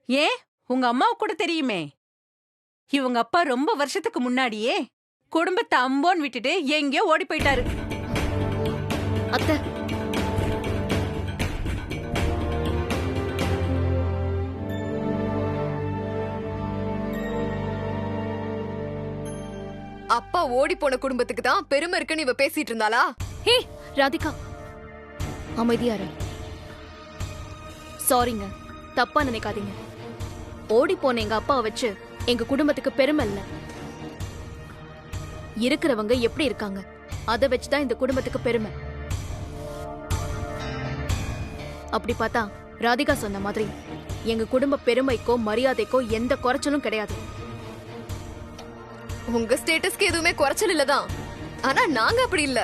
ஏன் உங்க அம்மாவுக்கு கூட தெரியுமே. இவங்க அப்பா ரொம்ப வருஷத்துக்கு முன்னாடியே குடும்பத்தை அம்போன்னு விட்டுட்டு எங்கேயோ ஓடி போயிட்டாரு. அத்தை, அப்பா ஓடி போன குடும்பத்துக்கு தான் பெருமை இருக்குன்னு இவ பேசிட்டு இருந்தாளா? ஹே ராதிகா, அமைதியா இரு. சாரிங்க, தப்பா நினைக்காதீங்க. ஓடி போன எங்க அப்பாவை வச்சு எங்க குடும்பத்துக்கு பெருமை இல்ல. இருக்கிறவங்க எப்படி இருக்காங்க அதை வச்சுதான் இந்த குடும்பத்துக்கு பெருமை. அப்படி பார்த்தா ராதிகா சொன்ன மாதிரி எங்க குடும்ப பெருமைக்கோ மரியாதைக்கோ எந்த குறைச்சலும் கிடையாது. உங்க ஸ்டேட்டஸ்க்கு எதுவுமே குறைச்சல் இல்லதான். ஆனா நாங்க அப்படி இல்ல.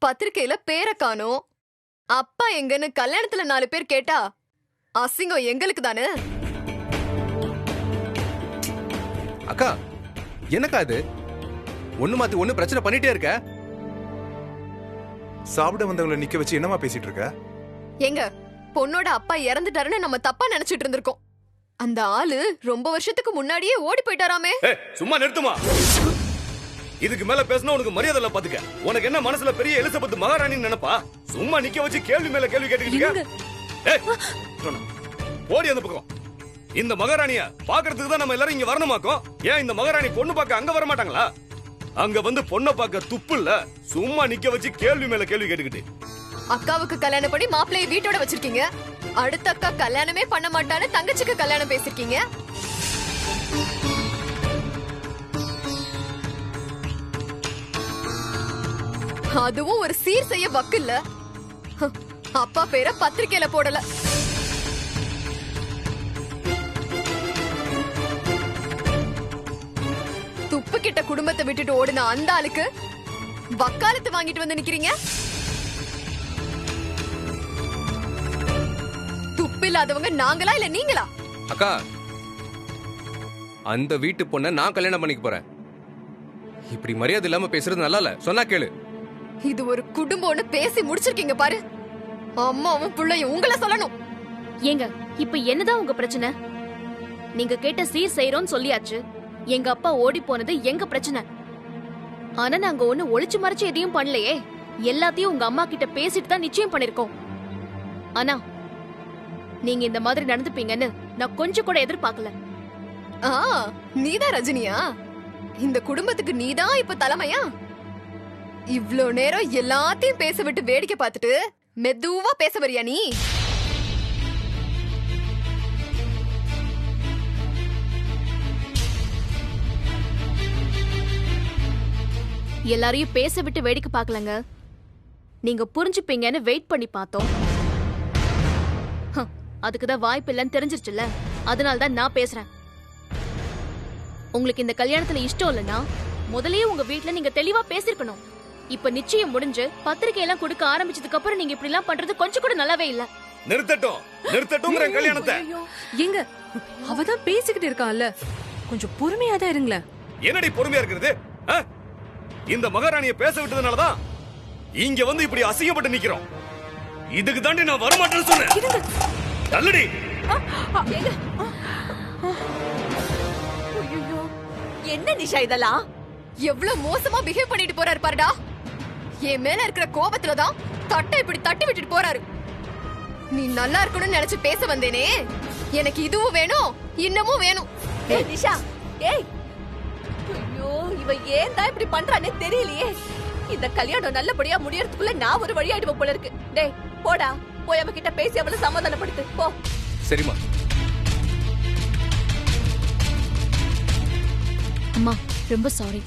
பத்திரிக்கையில பேரை காணோம், அப்பா எங்கன்னு கல்யாணத்துல 4 பேர் கேட்டா அசிங்கம் எங்களுக்கு தானே. அக்கா, என்னக்கா இது? ஒண்ணு மாத்தி ஒண்ணு பிரச்சனை பண்ணிட்டே இருக்க. சாப்பிட வந்தவங்களை நிக்க வச்சு என்னமா பேசிட்டு இருக்க? எங்க பொண்ணோட அப்பா இறந்துட்டாருன்னு நம்ம தப்பா நினைச்சிட்டு இருந்திருக்கோம். அந்த ஆளு ரொம்ப வருஷத்துக்கு முன்னாடியே ஓடி போயிட்டாராமே. சும்மா நிறுத்துமா. இதுக்கு மேல பேசினா உனக்கு மரியாதை இல்ல பாத்துக்க. உனக்கு என்ன மனசுல பெரிய எலிசபெத் மகாராணி நினைப்பா? சும்மா நிக்க வச்சு கேள்வி மேல கேள்வி கேட்டுக்கிட்டு போடி அந்த பக்கம். இந்த மகாராணிய பாக்குறதுக்கு தான் நம்ம எல்லாரும் இங்க வரணுமாக்கும். ஏன் இந்த மகாராணி பொண்ணு பார்க்க அங்க வர மாட்டாங்களா? அங்க வந்து பொண்ணை பார்க்க துப்பு இல்ல. சும்மா நிக்க வச்சு கேள்வி மேல கேள்வி கேட்டுக்கிட்டு. அக்காவுக்கு கல்யாணம் பண்ணி மாப்பிள்ளைய வீட்டோட வச்சிருக்கீங்க. அடுத்த அக்கா கல்யாணமே பண்ண மாட்டான்னு தங்கச்சிக்கு கல்யாணம் பேசிருக்கீங்க. அதுவும் ஒரு சீர் செய்ய வக்கு இல்ல. அப்பா பேரை பத்திரிக்கையில போடல. துப்பு கிட்ட குடும்பத்தை விட்டுட்டு ஓடின அந்த ஆளுக்கு வக்காலத்து வாங்கிட்டு வந்து நிக்கிறீங்க. துப்பு இல்லாதவங்க நாங்களா இல்ல நீங்களா? அக்கா, அந்த வீட்டு பொண்ணை நான் கல்யாணம் பண்ணிக்க போறேன். இப்படி மரியாதை இல்லாம பேசுறது நல்லா இல்ல. சொன்னா கேளு. இது ஒரு குடும்பம்னு பேசி முடிச்சிருக்கீங்க பாரு. அம்மாவும் பிள்ளையும் உங்களை சொல்லணும். ஏங்க, இப்ப என்னதான் உங்க பிரச்சனை? நீங்க கேட்ட சீர் செய்யறோம்னு சொல்லியாச்சு. எங்க அப்பா ஓடி போனது எங்க பிரச்சனை. ஆனா நாங்க ஒண்ணு ஒளிச்சு மறைச்சு எதையும் பண்ணலையே. எல்லாத்தையும் உங்க அம்மா கிட்ட பேசிட்டு தான் நிச்சயம் பண்ணிருக்கோம். ஆனா நீங்க இந்த மாதிரி நடந்துப்பீங்கன்னு நான் கொஞ்சம் கூட எதிர்பார்க்கல. நீதான் ரஜினியா? இந்த குடும்பத்துக்கு நீதான் இப்ப தலைமையா? இவ்ளோ நேரம் எல்லாத்தையும் பேச விட்டு வேடிக்கை பார்த்துட்டு மெதுவா பேச வரியா நீ? எல்லாரையும் பேச விட்டு வேடிக்கை பார்க்கலங்க. நீங்க புரிஞ்சுப்பீங்கன்னு வெயிட் பண்ணி பார்த்தோம். அதுக்குதான் வாய்ப்பு இல்லைன்னு தெரிஞ்சிருச்சுல்ல. அதனால்தான் நான் பேசுறேன். உங்களுக்கு இந்த கல்யாணத்துல இஷ்டம் இல்லைன்னா முதல்லயே உங்க வீட்டுல நீங்க தெளிவா பேசிருக்கணும். இப்ப நிச்சயம் முடிஞ்சு பத்திரிகை எல்லாம் கொடுக்க ஆரம்பிச்சதுக்கு அப்புறம் நீங்க இப்படி எல்லாம் பண்றது கொஞ்சம் கூட நல்லாவே இல்ல. நிறுத்தட்டும் கல்யாணத்தை. எங்க அவதான் பேசிக்கிட்டு இருக்கான்ல, கொஞ்சம் பொறுமையா தான் இருங்களேன். என்னடி பொறுமையா இருக்கிறது? இந்த மகாராணியை பேச விட்டதுனாலதான் இங்க வந்து இப்படி அசிங்கப்பட்டு நிக்கிறோம். இதுக்கு தாண்டி நான் வரமாட்டேன்னு சொன்னேன். தள்ளுடி. என்ன நிஷா இதெல்லாம்? எவ்வளவு மோசமா பிஹேவ் பண்ணிட்டு போறாரு பாருடா. என் மேல இருக்கிற கோபத்துலதான் தட்டை இப்படி தட்டி விட்டுட்டு போறாரு. நீ நல்லா இருக்கணும்னு நினைச்சு பேச வந்தேனே. எனக்கு இதுவும் வேணும், இன்னமும் வேணும். நிஷா, ஏய், ஐயோ, இவ ஏன் தான் இப்படி பண்றானே தெரியலையே. இந்த கல்யாணம் நல்லபடியா முடியறதுக்குள்ள நான் ஒரு வழி ஆயிடுவோம் போல இருக்கு. டேய் போடா, போய் அவ கிட்ட பேசி அவளை சமாதானப்படுத்து போ. சரிம்மா. அம்மா, ரொம்ப சாரி.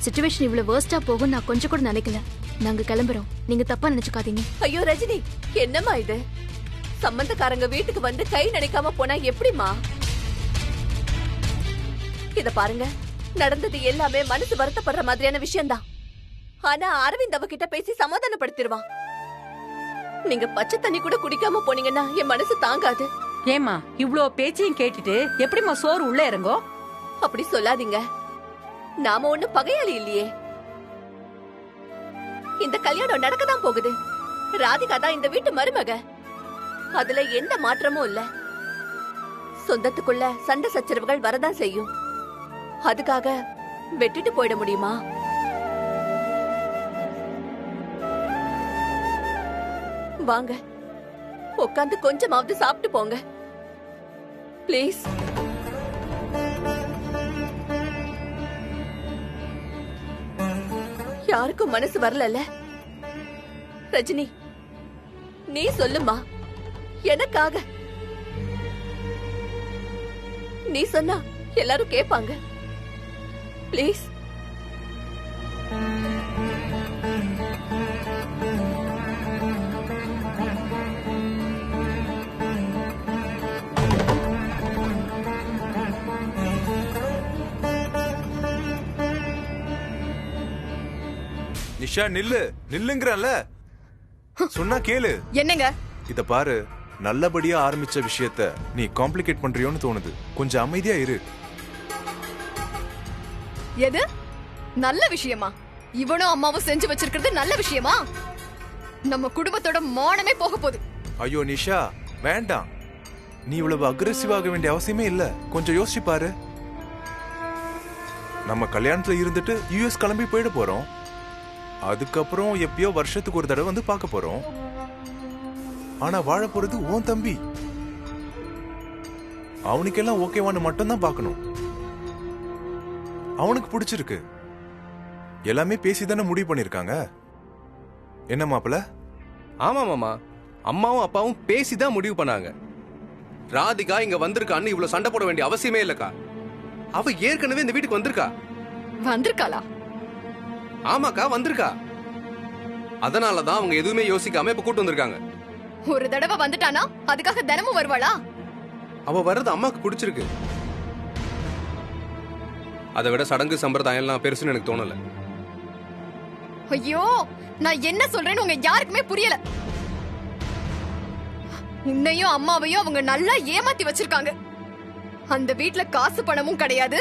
சிச்சுவேஷன் இவ்வளவு வேர்ஸ்டா போகும் நான் கொஞ்சம் கூட நினைக்கல. நாங்க கிளம்புறோம், நீங்க தப்பா நினைச்சுக்காதீங்க. ஐயோ ரஜினி, என்னம்மா இது? சம்பந்தக்காரங்க வீட்டுக்கு வந்து கை நினைக்காம போனா எப்படிமா? இத பாருங்க, நடந்தது எல்லாமே மனசு வருத்தப்படுற மாதிரியான விஷயம்தான். ஆனா அரவிந்த் அவகிட்ட பேசி சமாதானப்படுத்திடுவான். நீங்க பச்சை தண்ணி கூட குடிக்காம போனீங்கன்னா என் மனசு தாங்காது. ஏமா இவ்ளோ பேச்சையும் கேட்டுட்டு எப்படிமா சோறு உள்ள இறங்கும்? அப்படி சொல்லாதீங்க. நாம ஒண்ணு பகையாளி இல்லையே. இந்த கல்யாணம் நடக்கதான் போகுது. ராதிகா தான் இந்த வீட்டு மருமக. அதுல எந்த மாற்றமும் இல்ல. சொந்தத்துக்குள்ள சண்டை சச்சரவுகள் வரதான் செய்யும். அதுக்காக வெட்டிட்டு போயிட முடியுமா? வாங்க, உட்காந்து கொஞ்சமாவது சாப்பிட்டு போங்க ப்ளீஸ். யாருக்கும் மனசு வரல. ரஜினி, நீ சொல்லுமா, எனக்காக. நீ சொன்னா எல்லாரும் கேட்பாங்க. ப்ளீஸ். நிஷா நில்லு, நில்லுங்கறல. சொன்னா கேளு. என்னங்க? இத பாரு, நல்லபடியா ஆரம்பிச்ச விஷயத்த நீ காம்ப்ளிகேட் பண்றியோன்னு தோணுது. கொஞ்சம் அமைதியா இரு. எது நல்ல விஷயமா? இவனும் அம்மாவும் செஞ்சு வச்சிருக்கிறது நல்ல விஷயமா? நம்ம குடும்பத்தோட மானமே போக போகுது. ஐயோ நிஷா, வேண்டாம். நீ இவ்வளவு அக்ரெசிவ் ஆக வேண்டிய அவசியமே இல்ல. கொஞ்சம் யோசிச்சு பாரு. நம்ம கல்யாணத்துல இருந்துட்டு யுஎஸ் கிளம்பி போயிட போறோம். அதுக்கப்புறம் எப்பயோ வருஷத்துக்கு ஒரு தடவை வந்து பார்க்க போறோம். ஆனா வாழ போறது உன் தம்பி. அவனுக்கெல்லாம் ஓகேவான்னு மட்டும் தான் பார்க்கணும். அவனுக்கு பிடிச்சிருக்கு. எல்லாமே பேசிதானே முடிவு பண்ணிருக்காங்க. என்ன மாப்பிள்ள? ஆமா மாமா, அம்மாவும் அப்பாவும் பேசிதான் முடிவு பண்ணாங்க. ராதிகா இங்க வந்திருக்கான்னு இவ்வளவு சண்டை போட வேண்டிய அவசியமே இல்லக்கா. அவ ஏற்கனவே இந்த வீட்டுக்கு வந்திருக்கா. வந்திருக்காளா? ஆமாக்கா, வந்திருக்கா. அதனாலதான் அவங்க எதுவுமே யோசிக்காம இப்ப கூட்டு வந்திருக்காங்க. ஒரு தடவை வந்துட்டானா அதுக்காக தினமும் வருவாளா? அவ வர்றது அம்மாக்கு பிடிச்சிருக்கு. அதை விட சடங்கு சம்பிரதாயம் எல்லாம் பெருசுன்னு எனக்கு தோணல. ஐயோ, நான் என்ன சொல்றேன்னு உங்க யாருக்குமே புரியல. உன்னையும் அம்மாவையும் அவங்க நல்லா ஏமாத்தி வச்சிருக்காங்க. அந்த வீட்ல காசு பணமும் கிடையாது,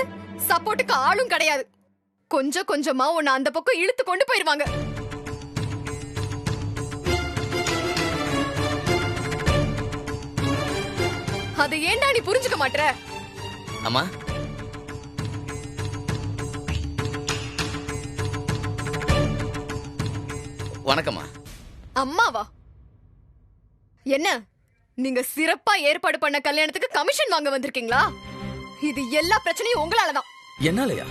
சப்போர்ட்டுக்கு ஆளும் கிடையாது. கொஞ்சம் கொஞ்சமா உன்னை அந்த பக்கம் இழுத்து கொண்டு போயிருவாங்க. அதை ஏன்டா நீ புரிஞ்சுக்க மாட்ற? அம்மா, வணக்கம்மா. அம்மாவா? என்ன, நீங்க சிறப்பா ஏற்பாடு பண்ண கல்யாணத்துக்கு கமிஷன் வாங்க வந்திருக்கீங்களா? இது எல்லா பிரச்சனையும் உங்களாலதான். என்னாலயா?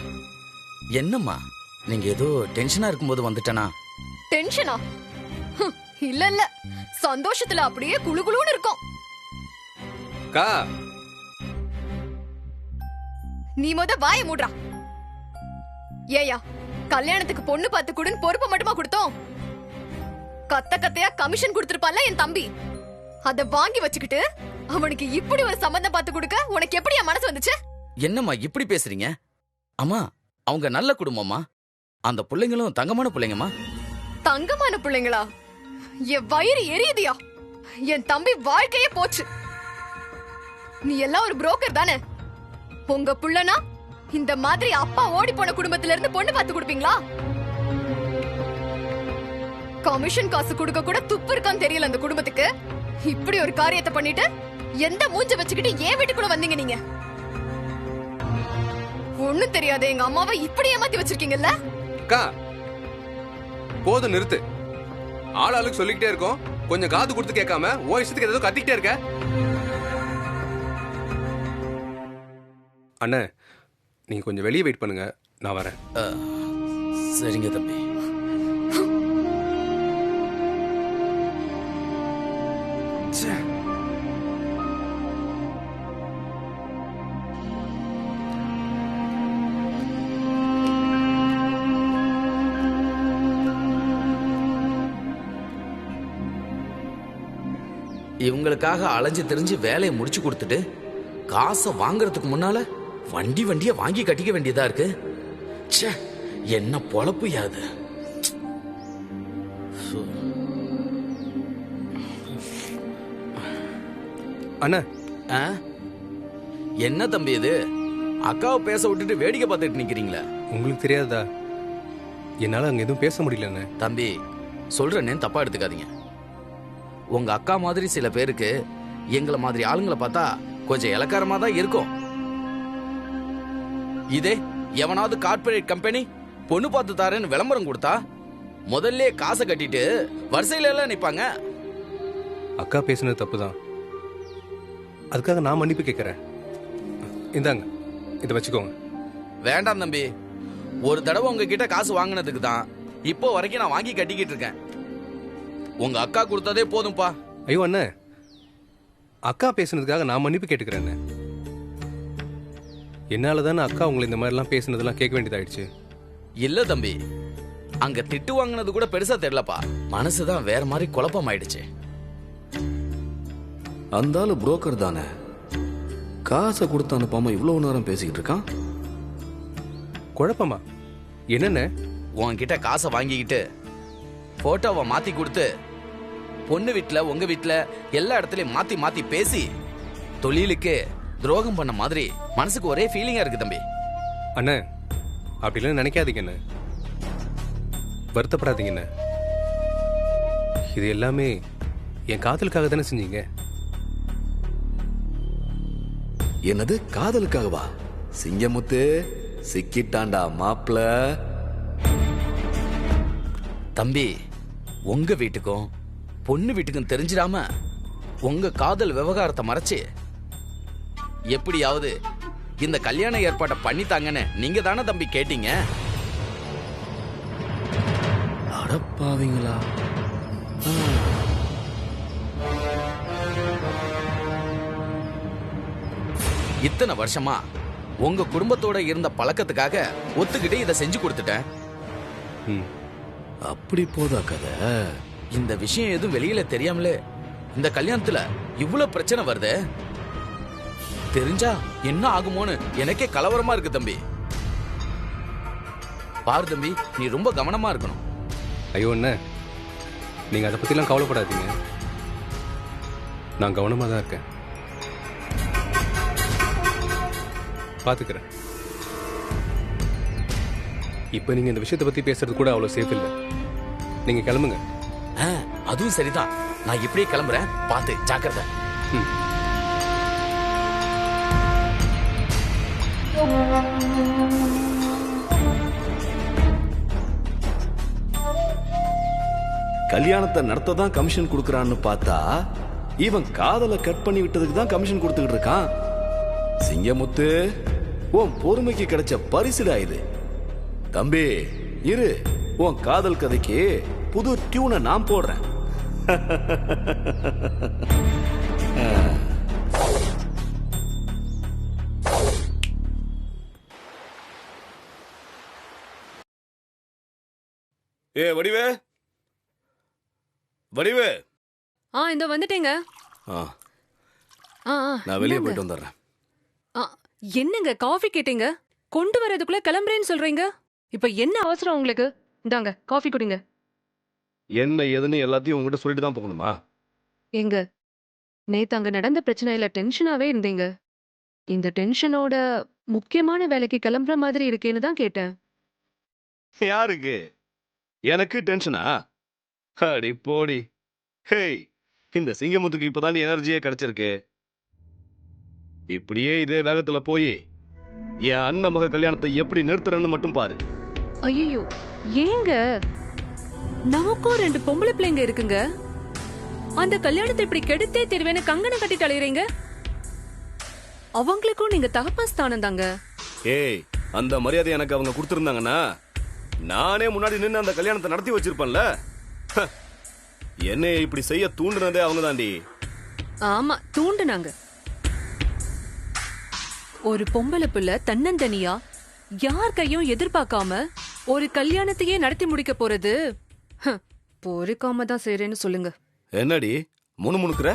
என்னம்மா, நீங்க ஏதோ டென்ஷனா இருக்கும்போது வந்துட்டனா? டென்ஷனா? இல்ல இல்ல, சந்தோஷத்துல அப்படியே குளுகுளுன்னு இருக்கும். கா, நீ வாய மூடுறா. ஏயா, கல்யாணத்துக்கு பொண்ணு பார்த்து கொடுன்னு பொறுப்பு மட்டுமா கொடுத்தோம்? கத்த கத்தையா கமிஷன் கொடுத்திருப்பான்ல என் தம்பி. அத வாங்கி வச்சுக்கிட்டு அவனுக்கு இப்படி ஒரு சம்பந்தம் பார்த்து கொடுக்க உனக்கு எப்படியா மனசு வந்துச்சு? என்னம்மா இப்படி பேசுறீங்க? அம்மா, அவங்க நல்ல குடும்பமா. அந்த பிள்ளைங்களும் தங்கமான பிள்ளைங்கம்மா. தங்கமான பிள்ளைங்களா? என் வயிறு எரியுதியா. என் தம்பி வாழ்க்கையே போச்சு. நீ எல்லாம் ஒரு புரோக்கர் தானே? உங்க புள்ளனா இந்த மாதிரி அப்பா ஓடி போன குடும்பத்துல இருந்து பொண்ணு பார்த்து கொடுப்பீங்களா? கமிஷன் காசு கொடுக்க கூட துப்பு இருக்கான்னு தெரியல அந்த குடும்பத்துக்கு. இப்படி ஒரு காரியத்தை பண்ணிட்டு எந்த மூஞ்ச வச்சுக்கிட்டு ஏன் வீட்டுக்குள்ள வந்தீங்க நீங்க? ஒண்ணும் தெரியாத எங்க அம்மாவை இப்படி ஏமாத்தி வச்சிருக்கீங்கல்ல. கா, போதும், நிறுத்து. ஆளாளுக்கு சொல்லிக்கிட்டே இருக்கோம், கொஞ்சம் காது கொடுத்து கேட்காம ஓ இஷ்டத்துக்கு ஏதோ கத்திக்கிட்டே இருக்க. அண்ணே, நீங்க கொஞ்சம் வெளியே வெயிட் பண்ணுங்க, நான் வரேன். சரிங்க தம்பி. இவங்களுக்காக அலைஞ்சு தெரிஞ்சு வேலையை முடிச்சு கொடுத்துட்டு காசை வாங்குறதுக்கு முன்னால வண்டிய வாங்கி கட்டிக்க வேண்டியதா இருக்கு. ச்சே, என்ன பொழப்பு யாது. அண்ணா, என்ன தம்பி இது? அக்காவை பேச விட்டுட்டு வேடிக்கை பார்த்துட்டு நிக்கிறீங்களா? உங்களுக்கு தெரியாதா, என்னால அங்க எதுவும் பேச முடியல. தம்பி, சொல்றேன்னு தப்பா எடுத்துக்காதீங்க. உங்க அக்கா மாதிரி சில பேருக்கு எங்களை மாதிரி ஆளுங்களை பார்த்தா கொஞ்சம் இலக்காரமா தான் இருக்கும். இதே எவனாவது கார்ப்பரேட் கம்பெனி பொண்ணு பார்த்து தாரேன்னு விளம்பரம் கொடுத்தா முதல்ல காசை கட்டிட்டு வரிசையில எல்லாம் நிப்பாங்க. அக்கா பேசுனது தப்புதான், அதுக்காக நான் மன்னிப்பு கேட்கறேன். இந்தாங்க, இதை வச்சுக்கோங்க. வேண்டாம் தம்பி, ஒரு தடவை உங்ககிட்ட காசு வாங்கினதுக்கு தான் இப்போ வரைக்கும் நான் வாங்கி கட்டிக்கிட்டு இருக்கேன். உங்க அக்கா கொடுத்ததே போதும்பா. ஐயோ அண்ணே, அக்கா பேசுனதுக்காக நான் மன்னிப்பு கேட்டுக்கிறேன். என்னால தானே அக்கா உங்களை இந்த மாதிரிலாம் பேசுனதெல்லாம் கேட்க வேண்டியதாயிடுச்சு. இல்ல தம்பி, அங்க திட்டு வாங்கினது கூட பெருசா தெரியலப்பா, மனசுதான் வேற மாதிரி குழப்பம் ஆயிடுச்சு. அந்த ஆளு புரோக்கர் தானே, காசை கொடுத்து அனுப்பாம இவ்வளவு நேரம் பேசிக்கிட்டு இருக்கான். குழப்பமா என்னென்ன? உன்கிட்ட காசை வாங்கிக்கிட்டு போட்டோவை மாத்தி கொடுத்து பொண்ணு வீட்டுல உங்க வீட்டுல எல்லா இடத்துலயும் மாத்தி மாத்தி பேசி தொழிலுக்கு துரோகம் பண்ண மாதிரி மனசுக்கு ஒரே ஃபீலிங்கா இருக்கு தம்பி. அண்ணே, அப்படிலாம் நினைக்காதீங்க அண்ணே, வருத்தப்படாதீங்க அண்ணே. இது எல்லாமே என் காதலுக்காக தானே செஞ்சீங்க. என்னது காதலுக்காகவா? சிங்கமுத்து சிக்கிட்டாண்டா மாப்ள. தம்பி, உங்க வீட்டுக்கும் பொண்ணு வீட்டுக்கும் தெரிஞ்சிடாம உங்க காதல் விவகாரத்தை மறைச்சு எப்படியாவது இந்த கல்யாண ஏற்பாட்டை பண்ணித்தாங்கன்னு நீங்க தானே தம்பி கேட்டீங்க. அடப்பாவீங்களா? இத்தனை வருஷமா உங்க குடும்பத்தோட இருந்த பழக்கத்துக்காக ஒத்துக்கிட்டு இதை செஞ்சு கொடுத்துட்டேன். அப்படி போதா கதை? இந்த விஷயம் எதுவும் வெளியில தெரியாமலே இந்த கல்யாணத்துல இவ்வளவு பிரச்சனை வருது. தெரிஞ்சா என்ன ஆகுமோன்னு எனக்கே கலவரமா இருக்கு தம்பி. பாரு தம்பி, நீ ரொம்ப கவனமா இருக்கணும். ஐயோ அண்ணே, நீங்க அதை பத்திலாம் கவலைப்படாதீங்க, நான் கவனமா தான் இருக்கேன், பாத்துக்கிறேன். இப்ப நீங்க இந்த விஷயத்தை பத்தி பேசுறது கூட அவ்வளவு சேஃப் இல்ல. நீங்க கிளம்புங்க. அதுவும் சரிதான், நான் இப்படியே கிளம்புறேன், பார்த்து ஜாக்கிரதை. கல்யாணத்தை நடத்த தான் கமிஷன் கொடுக்கறான்னு பார்த்தா இவன் காதலை கட் பண்ணி விட்டதுக்கு தான் கமிஷன் கொடுத்துக்கிட்டு இருக்கான். சிங்கமுத்து, உன் பொறுமைக்கு கிடைச்ச பரிசுடா இது. தம்பி இரு, உன் காதல் கதைக்கு புது டியூனை நான் போடுறேன். ஏ வடிவே, வடிவே. இந்த வந்துட்டேங்க. நான் வெளியே போயிட்டு வந்துடுறேன். என்னங்க காஃபி கேட்டீங்க, கொண்டு வரதுக்குள்ள கிளம்புறேன்னு சொல்றீங்க. இப்ப என்ன அவசரம் உங்களுக்கு? இந்தாங்க காஃபி குடிங்க. என்ன ஏதுன்னு எல்லாத்தையும் உங்ககிட்ட சொல்லிட்டு தான் போகணுமா? எங்க நேத்து அங்க நடந்த பிரச்சனையில டென்ஷனாவே இருந்தீங்க. இந்த டென்ஷனோட முக்கியமான வேலைக்கு கிளம்புற மாதிரி இருக்கேன்னு தான் கேட்டேன். யாருக்கு? எனக்கு டென்ஷனா? அடி போடி. ஹேய், இந்த சிங்கமுத்துக்கு இப்பதான் எனர்ஜியே கிடைச்சிருக்கு. இப்படியே இதே வேகத்துல போய் என் அண்ணன் மக கல்யாணத்தை எப்படி நிறுத்துறேன்னு மட்டும் பாரு. ஐயோ, ஏங்க? நமக்கும் 2 பொம்பளை பிள்ளைங்க இருக்குங்க. அந்த கல்யாணத்தை இப்படி கெடுத்தே தருவேன்னு கங்கணம் கட்டிட்டு அலையறீங்க. அவங்களுக்கும் நீங்க தகப்பன் ஸ்தானம் தாங்க. ஏய், அந்த மரியாதை எனக்கு அவங்க கொடுத்திருந்தாங்கன்னா நானே முன்னாடி நின்று அந்த கல்யாணத்தை நடத்தி வச்சிருப்பேன்ல. என்னை இப்படி செய்ய தூண்டுனதே அவங்க தாண்டி. ஆமா, தூண்டுனாங்க. ஒரு பொம்பளை பிள்ளை தன்னந்தனியா யார் கையும் எதிர்பார்க்காம ஒரு கல்யாணத்தையே நடத்தி முடிக்க போறது பொறுக்காம தான் செய்றேன்னு சொல்லுங்க. என்னடி முணுமுணுக்குற?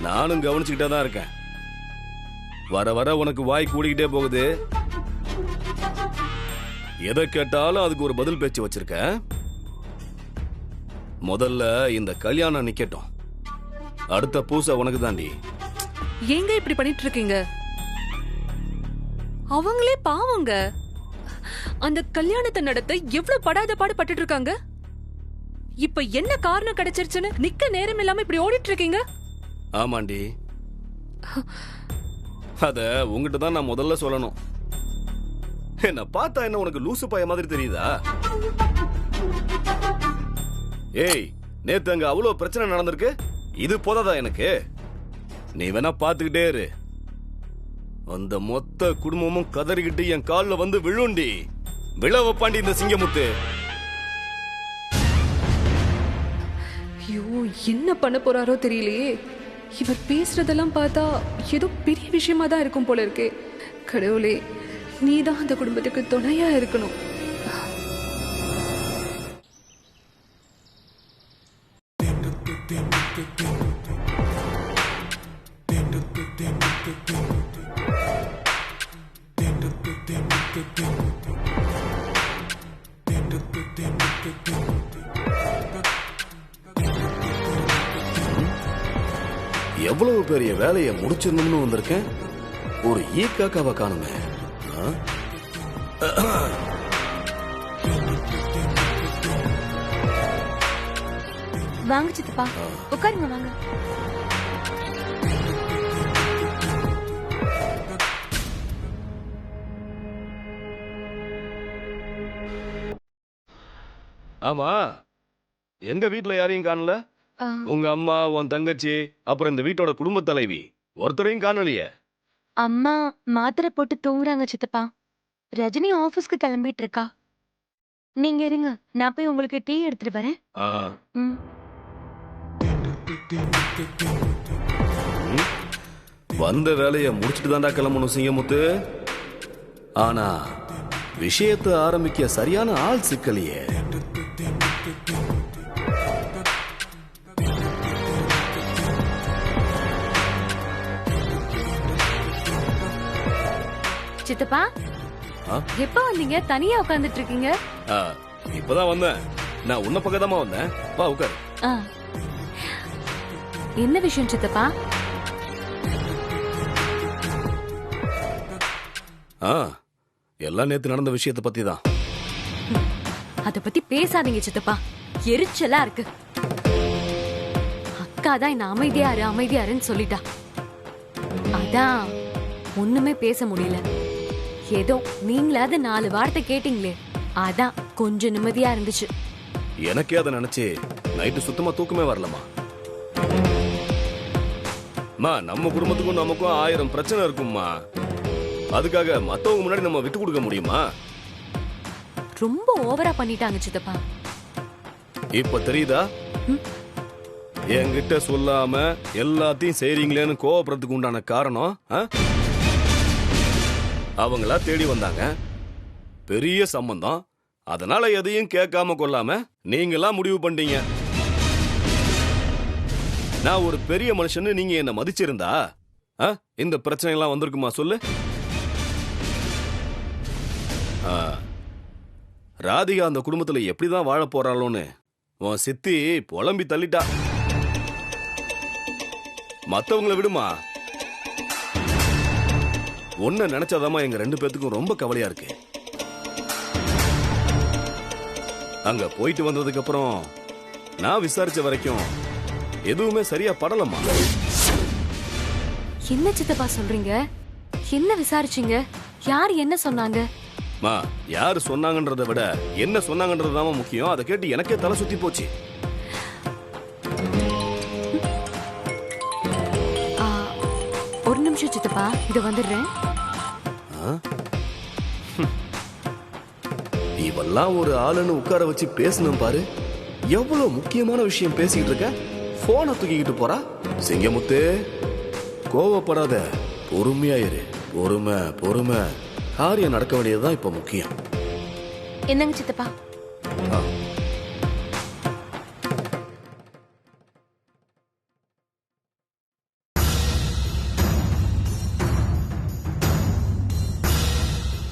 நானும் கவனிச்சுக்கிட்டே தான் இருக்கேன். வர வர உனக்கு வாய் கூடிக்கிட்டே போகுது. எதை கேட்டாலும் அதுக்கு ஒரு பதில் பேச்சு வச்சிருக்க. முதல்ல இந்த கல்யாணம் நிக்கட்டும், அடுத்த பூசை உனக்கு தாண்டி. ஏங்க இப்படி பண்ணிட்டு இருக்கீங்க? அவங்களே பாவங்க. அந்த கல்யாணத்தை நடத்த எவ்வளவு படாத பாடு பட்டுட்டு இருக்காங்க. இப்ப என்ன காரணம் கிடைச்சிருச்சுன்னு நிக்க நேரம் இல்லாம இப்படி ஓடிட்டு இருக்கீங்க. ஆமாண்டி, அத உங்ககிட்ட தான் நான் முதல்ல சொல்லணும். என்ன பார்த்தா என்ன உனக்கு லூசு பைய மாதிரி தெரியுதா? ஏய், நேத்து அங்க அவ்வளவு பிரச்சனை நடந்திருக்கு, இது போதாதா எனக்கு? நீ வேணா பாத்துக்கிட்டே இரு. அந்த மொத்த குடும்பமும் கதறிக்கிட்டு என் கால்ல வந்து விழுண்டி விழ வைப்பாண்டி இந்த சிங்கமுத்து. ஐயோ, என்ன பண்ண போறாரோ தெரியலையே. இவர் பேசுறதெல்லாம் பார்த்தா ஏதோ பெரிய விஷயமா தான் இருக்கும் போல இருக்கே. கடவுளே, நீதான் அந்த குடும்பத்துக்கு துணையா இருக்கணும். எவ்வளவு பெரிய வேலையை முடிச்சிடணும்னு வந்திருக்கேன், ஒரு ஈக்காக்காவை காணுமே. வாங்க சித்தப்பா, உட்காருங்க வாங்க. ஆமா, எங்க வீட்டுல யாரையும் காணல? உங்க அம்மா, உன் தங்கச்சி, அப்புறம் இந்த வீட்டோட குடும்ப தலைவி ஒருத்தரையும் காணலையே. அம்மா மாத்திரை போட்டு தூங்குறாங்க சித்தப்பா. ரஜினி ஆபீஸ்க்கு கிளம்பிட்டு இருக்கா. நீங்க இருங்க, நான் போய் உங்களுக்கு டீ எடுத்துட்டு வரேன். வந்த வேலைய முடிச்சிட்டு தான்டா கிளம்பணும் சிங்கமுத்து. ஆனா விஷயத்தை ஆரம்பிக்க சரியான ஆள் சிக்கலையே. சித்தப்பா, எப்ப வந்தீங்க? தனியா உட்கார்ந்துட்டு இருக்கீங்க. இப்பதான் வந்தேன். நான் உன்ன பக்கமா வந்தேன். வா உட்காரு. என்ன விஷயம் சித்தப்பா? எல்லாம் நேத்து நடந்த விஷயத்தை பத்தி தான். அத பத்தி பேசாதீங்க சித்தப்பா, எரிச்சலா இருக்கு. அக்கா தான் என்ன அமைதியாருன்னு சொல்லிட்டா. அதான் ஒண்ணுமே பேச முடியல. ஏதோ நீங்களாவது 4 வார்த்தை கேட்டீங்களே, அதான் கொஞ்சம் நிம்மதியா இருந்துச்சு. எனக்கே அதை நினைச்சு நைட்டு சுத்தமா தூக்கமே வரலமா. நம்ம குடும்பத்துக்கும் நமக்கும் 1000 பிரச்சனை இருக்கும்மா. அதுக்காக மத்தவங்க முன்னாடி நம்ம விட்டு கொடுக்க முடியுமா? ரொம்ப ஓவரா பண்ணிட்டாங்க சித்தப்பா. இப்ப தெரியுதா? என்கிட்ட சொல்லாம எல்லாத்தையும் செய்றீங்களேன்னு கோவப்படுறதுக்கு உண்டான காரணம் அவங்களா தேடி வந்தாங்க. பெரிய சம்பந்தம். அதனால எதையும் கேட்காம கொள்ளாம நீங்களா முடிவு பண்ணீங்க. நான் ஒரு பெரிய மனுஷன்னு நீங்க என்ன மதிச்சிருந்தா இந்த பிரச்சனை எல்லாம் வந்திருக்குமா சொல்லு? ராதிகா அந்த குடும்பத்துல எப்படிதான் வாழ போறாளோன்னு உன் சித்தி புலம்பி தள்ளிட்டா. மத்தவங்களை விடுமா, ஒன்ன நினைச்சாதாமா எங்க 2 பேத்துக்கும் ரொம்ப கவலையா இருக்கு. அங்க போயிட்டு வந்ததுக்கு அப்புறம் நான் விசாரிச்ச வரைக்கும் எதுவுமே சரியா படலமா. என்ன சித்தப்பா சொல்றீங்க? என்ன விசாரிச்சீங்க? யார் என்ன சொன்னாங்க? யாரு சொன்னாங்கன்றதை விட என்ன சொன்னாங்கன்றதுதான் முக்கியம். அதை கேட்டு எனக்கே தலை சுத்தி போச்சு. ஒரு நிமிஷம் சித்தப்பா, இது வந்துடுறேன். இவெல்லாம் ஒரு ஆளுன்னு உட்கார வச்சு பேசணும் பாரு. எவ்வளவு முக்கியமான விஷயம் பேசிக்கிட்டு இருக்க, போனை தூக்கிக்கிட்டு போறா. சிங்கமுத்து, கோவப்படாத, பொறுமையாயிரு. பொறுமை. காரியம் நடக்க வேண்டியதுதான் இப்ப முக்கியம். என்னங்க சித்தப்பா?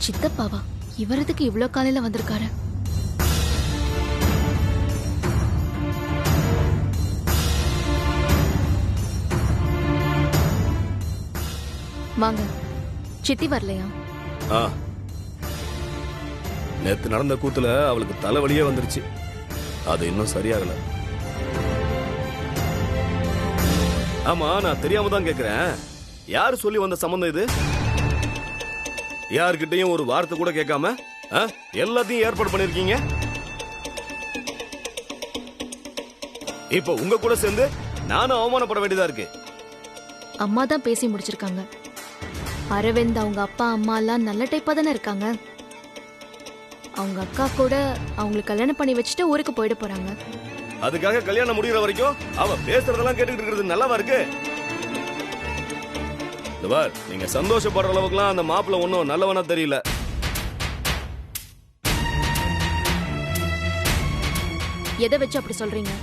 சித்தப்பாவா? இவரதுக்கு இவ்ளோ காலையில வந்திருக்காரு? வாங்க. சித்தி வரலையா? நேத்து நடந்த கூத்துல அவளுக்கு தலைவலியே வந்துருச்சு. அது இன்னும் சரியாகல. ஆமா, நான் தெரியாம தான் கேக்குறேன். யாரு சொல்லி வந்த சம்பந்தம் இது? யார்கிட்டயும் ஒரு வார்த்தை கூட கேட்காம எல்லாத்தையும் ஏற்பாடு பண்ணிருக்கீங்க. இப்ப உங்க கூட சேர்ந்து நானும் அவமானப்பட வேண்டியதா இருக்கு. அம்மா தான் பேசி முடிச்சிருக்காங்க. அரவிந்த் அவங்க அப்பா அம்மா எல்லாம் நல்ல டைப்பா தானே இருக்காங்க. அவங்க அக்கா கூட அவங்களுக்கு கல்யாணம் பண்ணி வச்சுட்டு ஊருக்கு போயிட போறாங்க. அதுக்காக கல்யாணம் முடிகிற வரைக்கும் அவ பேசுறதெல்லாம் கேட்டுக்கிட்டு இருக்கிறது நல்லாவா இருக்கு? நீங்க சந்தோஷப்படுற அளவுக்குலாம் அந்த மாப்பிள்ள ஒன்னும் நல்லவனா தெரியல. எதை வச்சு அப்படி சொல்றீங்க?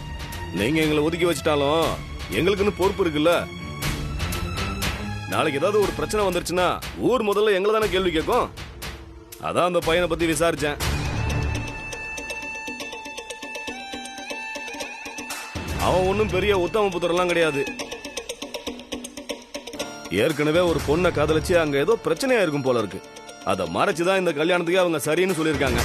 நீங்க எங்களை ஒதுக்கி வச்சிட்டாலும் எங்களுக்குன்னு பொறுப்பு இருக்குல்ல. நாளைக்கு ஏதாவது ஒரு பிரச்சனை வந்துருச்சுன்னா ஊர் முதல்ல எங்களை தானே கேள்வி கேட்கும். அதான் அந்த பையனை பத்தி விசாரிச்சேன். அவன் ஒன்னும் பெரிய உத்தம புத்திரெல்லாம் கிடையாது. ஏற்கனவே ஒரு பொண்ணை காதலிச்சு அங்க ஏதோ பிரச்சனையா இருக்கும் போல இருக்கு. அதை மறைச்சுதான் இந்த கல்யாணத்துக்கு அவங்க சரின்னு சொல்லியிருக்காங்க.